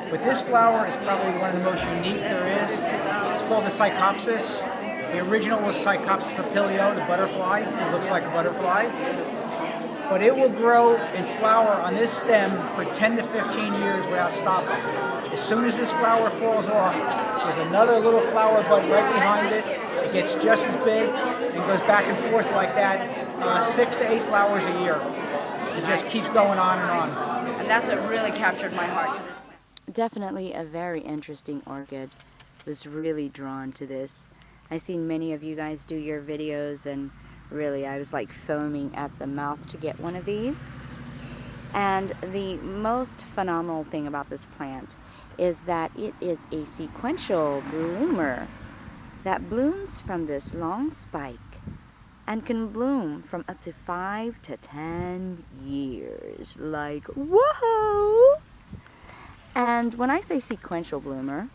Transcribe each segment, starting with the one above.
But this flower is probably one of the most unique there is. It's called the Psychopsis. The original was Psychopsis papilio, the butterfly. It looks like a butterfly. But it will grow and flower on this stem for 10 to 15 years without stopping. As soon as this flower falls off, there's another little flower bud right behind it. It gets just as big and goes back and forth like that, 6 to 8 flowers a year. It just keeps going on and on. And that's what really captured my heart to this plant. Definitely a very interesting orchid. Was really drawn to this. I've seen many of you guys do your videos, and really I was like foaming at the mouth to get one of these. And the most phenomenal thing about this plant is that it is a sequential bloomer that blooms from this long spike and can bloom from up to 5 to 10 years. Like, whoa! And when I say sequential bloomer,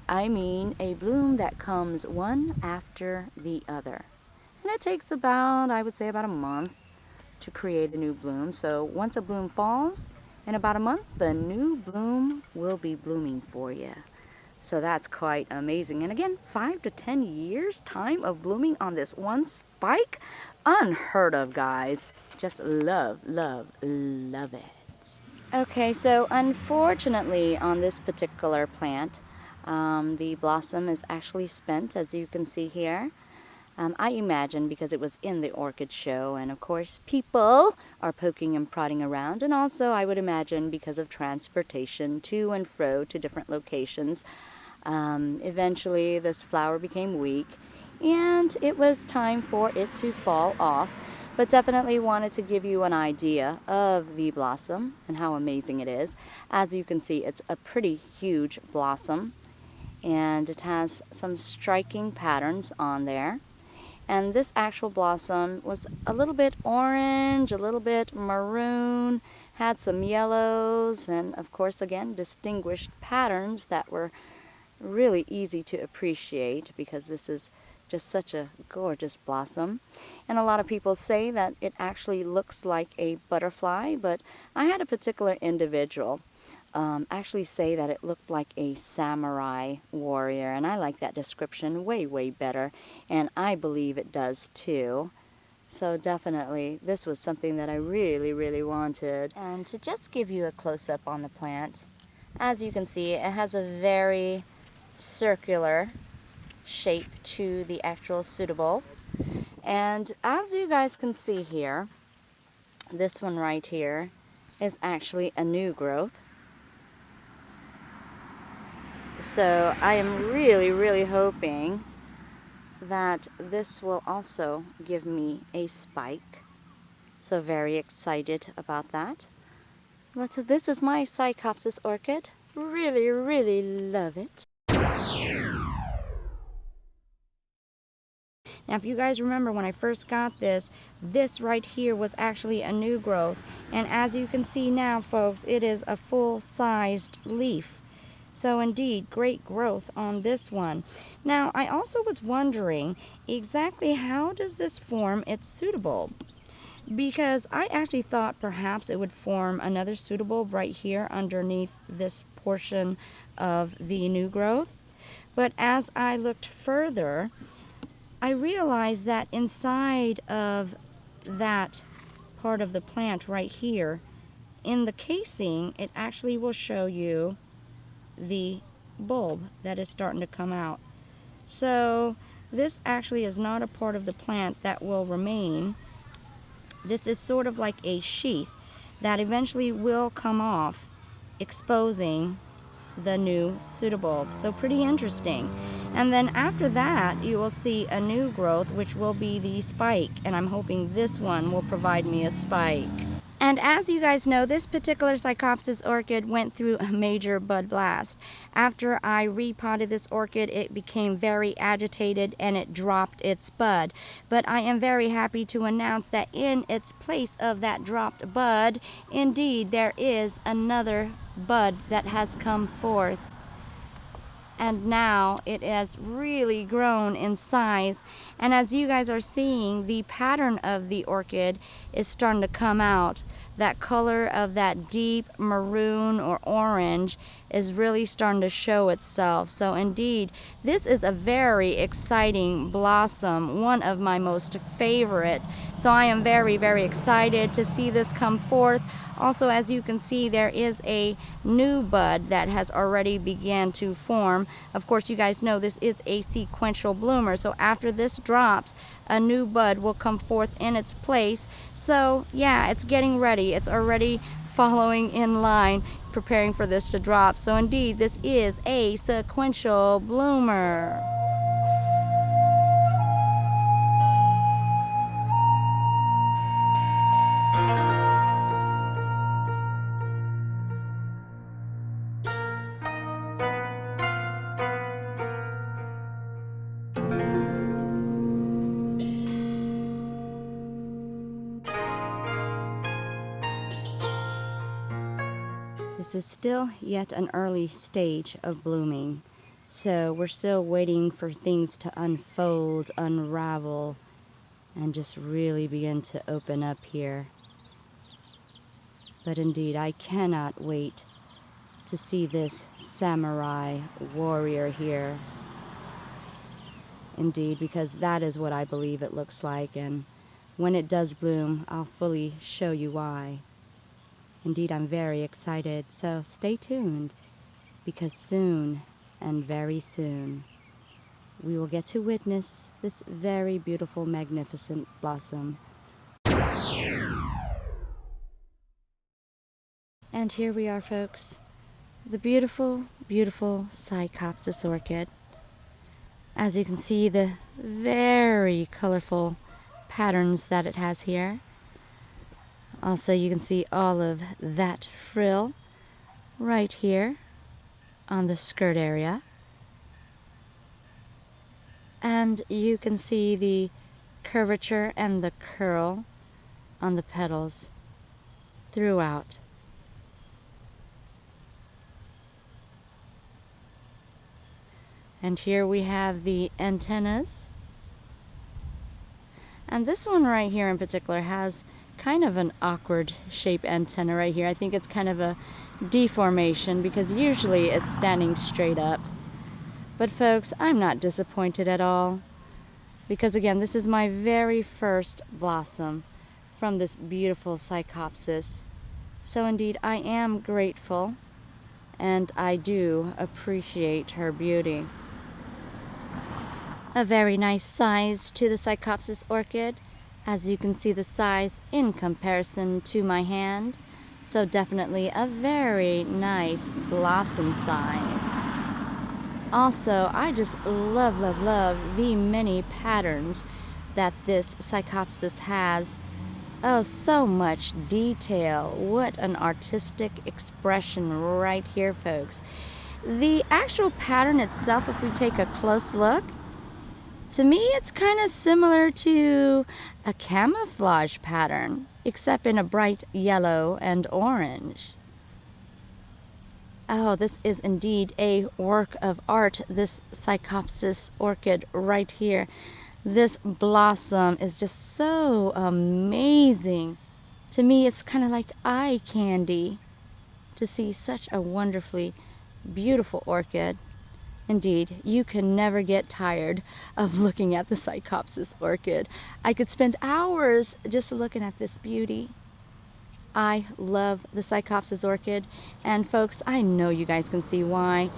I mean a bloom that comes one after the other. And it takes about, I would say about a month to create a new bloom. So once a bloom falls, in about a month, the new bloom will be blooming for you. So that's quite amazing. And again, 5 to 10 years time of blooming on this one spike? Unheard of, guys. Just love, love, love it. Okay, so unfortunately on this particular plant, the blossom is actually spent, as you can see here. I imagine because it was in the orchid show, and of course people are poking and prodding around, and also I would imagine because of transportation to and fro to different locations. Eventually this flower became weak and it was time for it to fall off, but definitely wanted to give you an idea of the blossom and how amazing it is. As you can see, it's a pretty huge blossom, and it has some striking patterns on there. And this actual blossom was a little bit orange, a little bit maroon, had some yellows, and of course again distinguished patterns that were really easy to appreciate because this is just such a gorgeous blossom. And a lot of people say that it actually looks like a butterfly, but I had a particular individual actually say that it looked like a samurai warrior, and I like that description way, way better, and I believe it does too. So definitely this was something that I really, really wanted. And to just give you a close-up on the plant, as you can see, it has a very circular shape to the actual pseudobulb. And as you guys can see here, this one right here is actually a new growth. So I am really, really hoping that this will also give me a spike. So very excited about that. But this is my Psychopsis orchid. Really, really love it. Now if you guys remember when I first got this right here was actually a new growth. And as you can see now, folks, it is a full-sized leaf. So indeed, great growth on this one. Now, I also was wondering exactly how does this form its pseudobulb? Because I actually thought perhaps it would form another pseudobulb right here underneath this portion of the new growth. But as I looked further, I realized that inside of that part of the plant right here, in the casing, it actually will show you the bulb that is starting to come out. So this actually is not a part of the plant that will remain. This is sort of like a sheath that eventually will come off, exposing the new pseudobulb. So pretty interesting. And then after that you will see a new growth, which will be the spike, and I'm hoping this one will provide me a spike. And as you guys know, this particular Psychopsis orchid went through a major bud blast. After I repotted this orchid, it became very agitated and it dropped its bud. But I am very happy to announce that in its place of that dropped bud, indeed there is another bud that has come forth. and now it has really grown in size. And as you guys are seeing, the pattern of the orchid is starting to come out. That color of that deep maroon or orange is really starting to show itself. So indeed, this is a very exciting blossom, one of my most favorite. So I am very, very excited to see this come forth. Also, as you can see, there is a new bud that has already began to form. Of course, you guys know this is a sequential bloomer, so after this drops, a new bud will come forth in its place. So yeah, it's getting ready. It's already following in line, preparing for this to drop. So indeed, this is a sequential bloomer. This is still yet an early stage of blooming, so we're still waiting for things to unfold, unravel, and just really begin to open up here. But indeed, I cannot wait to see this samurai warrior here. Indeed, because that is what I believe it looks like, and when it does bloom, I'll fully show you why. Indeed, I'm very excited, so stay tuned, because soon, and very soon, we will get to witness this very beautiful, magnificent blossom. And here we are, folks, the beautiful, beautiful Psychopsis orchid. As you can see, the very colorful patterns that it has here. Also, you can see all of that frill right here on the skirt area. And you can see the curvature and the curl on the petals throughout. And here we have the antennas. And this one right here in particular has kind of an awkward shape antenna right here. I think it's kind of a deformation because usually it's standing straight up. But folks, I'm not disappointed at all, because again, this is my very first blossom from this beautiful Psychopsis. So indeed, I am grateful, and I do appreciate her beauty. A very nice size to the Psychopsis orchid. As you can see, the size in comparison to my hand. So definitely a very nice blossom size. Also, I just love, love, love the many patterns that this Psychopsis has. Oh, so much detail. What an artistic expression right here, folks. The actual pattern itself, if we take a close look, to me, it's kind of similar to a camouflage pattern, except in a bright yellow and orange. Oh, this is indeed a work of art, this Psychopsis orchid right here. This blossom is just so amazing. To me, it's kind of like eye candy to see such a wonderfully beautiful orchid. Indeed, you can never get tired of looking at the Psychopsis orchid. I could spend hours just looking at this beauty. I love the Psychopsis orchid, and folks, I know you guys can see why.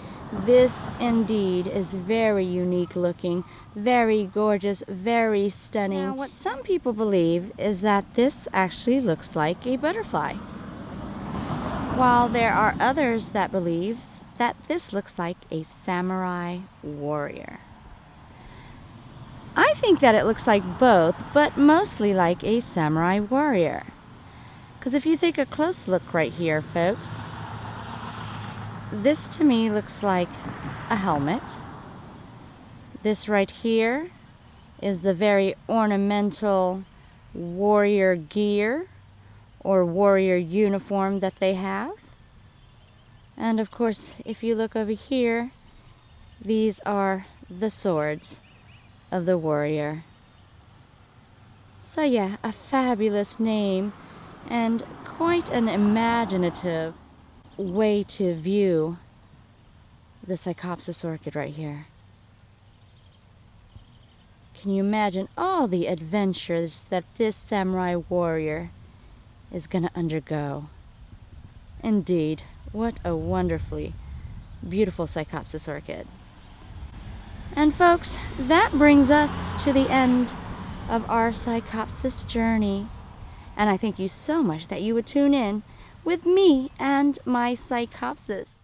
This indeed is very unique looking, very gorgeous, very stunning. Now, what some people believe is that this actually looks like a butterfly, while there are others that believes that this looks like a samurai warrior. I think that it looks like both, but mostly like a samurai warrior. Because if you take a close look right here, folks, this to me looks like a helmet. This right here is the very ornamental warrior gear or warrior uniform that they have. And of course, if you look over here, these are the swords of the warrior. So yeah, a fabulous name and quite an imaginative way to view the Psychopsis orchid right here. Can you imagine all the adventures that this samurai warrior is going to undergo? Indeed, what a wonderfully beautiful Psychopsis orchid. And folks, that brings us to the end of our Psychopsis journey. And I thank you so much that you would tune in with me and my Psychopsis.